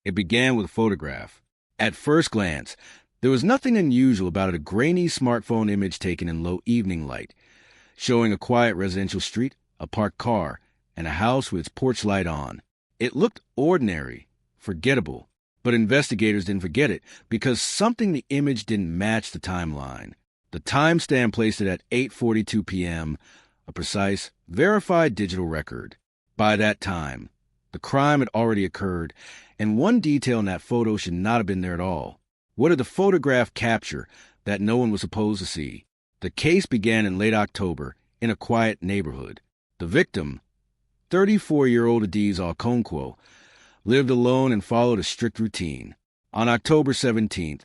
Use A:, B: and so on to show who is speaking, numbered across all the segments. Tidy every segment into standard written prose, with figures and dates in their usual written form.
A: It began with a photograph. At first glance, there was nothing unusual about a grainy smartphone image taken in low evening light, showing a quiet residential street, a parked car, and a house with its porch light on. It looked ordinary, forgettable, but investigators didn't forget it because something in the image didn't match the timeline. The timestamp placed it at 8:42 p.m., a precise, verified digital record. By that time, the crime had already occurred, and one detail in that photo should not have been there at all. What did the photograph capture that no one was supposed to see? The case began in late October in a quiet neighborhood. The victim, 34-year-old Adiz Alconquo, lived alone and followed a strict routine. On October 17th,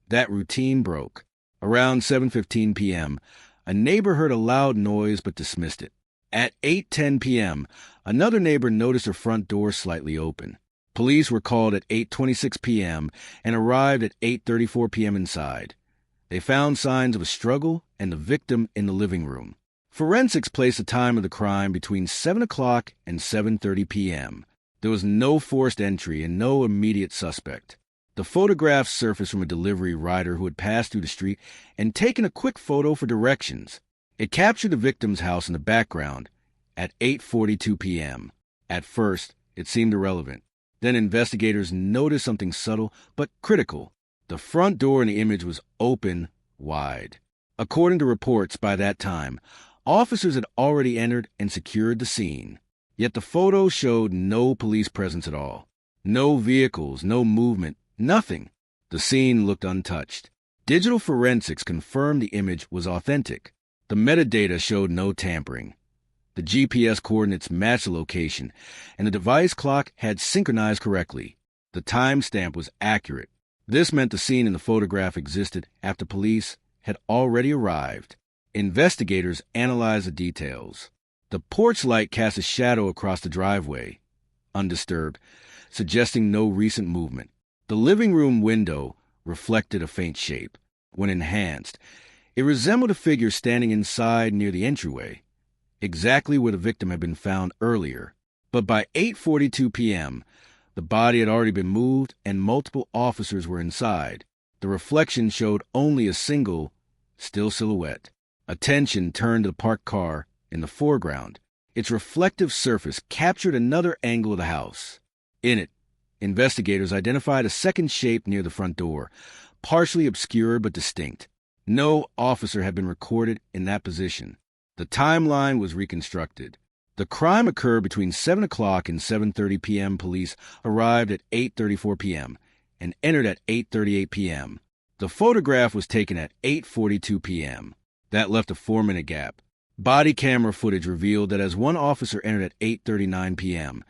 A: that routine broke. Around 7:15 p.m., a neighbor heard a loud noise but dismissed it. At 8:10 p.m., another neighbor noticed her front door slightly open. Police were called at 8:26 p.m. and arrived at 8:34 p.m. inside. They found signs of a struggle and the victim in the living room. Forensics placed the time of the crime between 7 o'clock and 7:30 p.m. There was no forced entry and no immediate suspect. The photograph surfaced from a delivery rider who had passed through the street and taken a quick photo for directions. It captured the victim's house in the background at 8:42 p.m. At first, it seemed irrelevant. Then investigators noticed something subtle but critical. The front door in the image was open wide. According to reports, by that time, officers had already entered and secured the scene. Yet the photo showed no police presence at all. No vehicles, no movement, nothing. The scene looked untouched. Digital forensics confirmed the image was authentic. The metadata showed no tampering. The GPS coordinates matched the location, and the device clock had synchronized correctly. The timestamp was accurate. This meant the scene in the photograph existed after police had already arrived. Investigators analyzed the details. The porch light cast a shadow across the driveway, undisturbed, suggesting no recent movement. The living room window reflected a faint shape. When enhanced, it resembled a figure standing inside near the entryway, exactly where the victim had been found earlier. But by 8:42 p.m., the body had already been moved and multiple officers were inside. The reflection showed only a single, still silhouette. Attention turned to the parked car in the foreground. Its reflective surface captured another angle of the house. In it, investigators identified a second shape near the front door, partially obscured but distinct. No officer had been recorded in that position. The timeline was reconstructed. The crime occurred between 7 o'clock and 7:30 p.m. Police arrived at 8:34 p.m. and entered at 8:38 p.m. The photograph was taken at 8:42 p.m. That left a 4-minute gap. Body camera footage revealed that as one officer entered at 8:39 p.m.,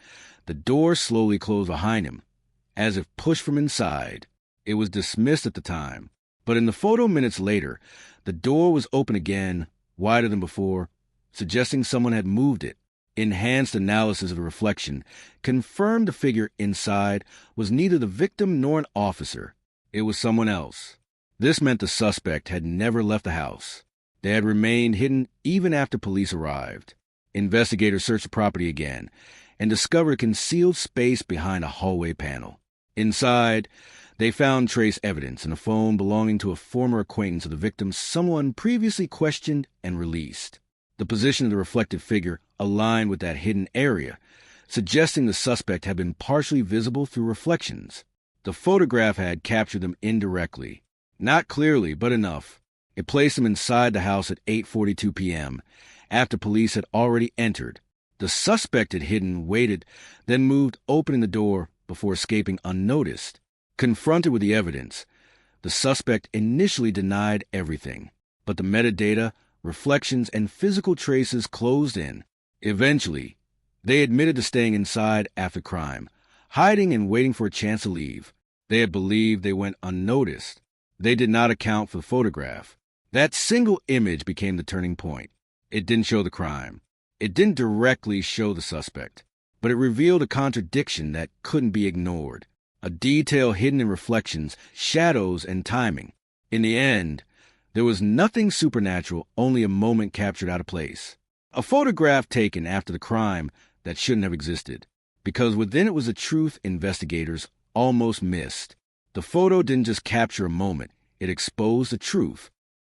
A: the door slowly closed behind him, as if pushed from inside. It was dismissed at the time, but in the photo minutes later, the door was open again, wider than before, suggesting someone had moved it. Enhanced analysis of the reflection confirmed the figure inside was neither the victim nor an officer. It was someone else. This meant the suspect had never left the house. They had remained hidden even after police arrived. Investigators searched the property again and discovered a concealed space behind a hallway panel. Inside, they found trace evidence and a phone belonging to a former acquaintance of the victim, someone previously questioned and released. The position of the reflected figure aligned with that hidden area, suggesting the suspect had been partially visible through reflections. The photograph had captured them indirectly. Not clearly, but enough. It placed them inside the house at 8:42 p.m., after police had already entered. The suspect had hidden, waited, then moved, opening the door before escaping unnoticed. Confronted with the evidence, the suspect initially denied everything, but the metadata, reflections, and physical traces closed in. Eventually, they admitted to staying inside after crime, hiding and waiting for a chance to leave. They had believed they went unnoticed. They did not account for the photograph. That single image became the turning point. It didn't show the crime. It didn't directly show the suspect, but it revealed a contradiction that couldn't be ignored. A detail hidden in reflections, shadows, and timing. In the end, there was nothing supernatural, only a moment captured out of place. A photograph taken after the crime that shouldn't have existed, because within it was a truth investigators almost missed. The photo didn't just capture a moment, it exposed the truth.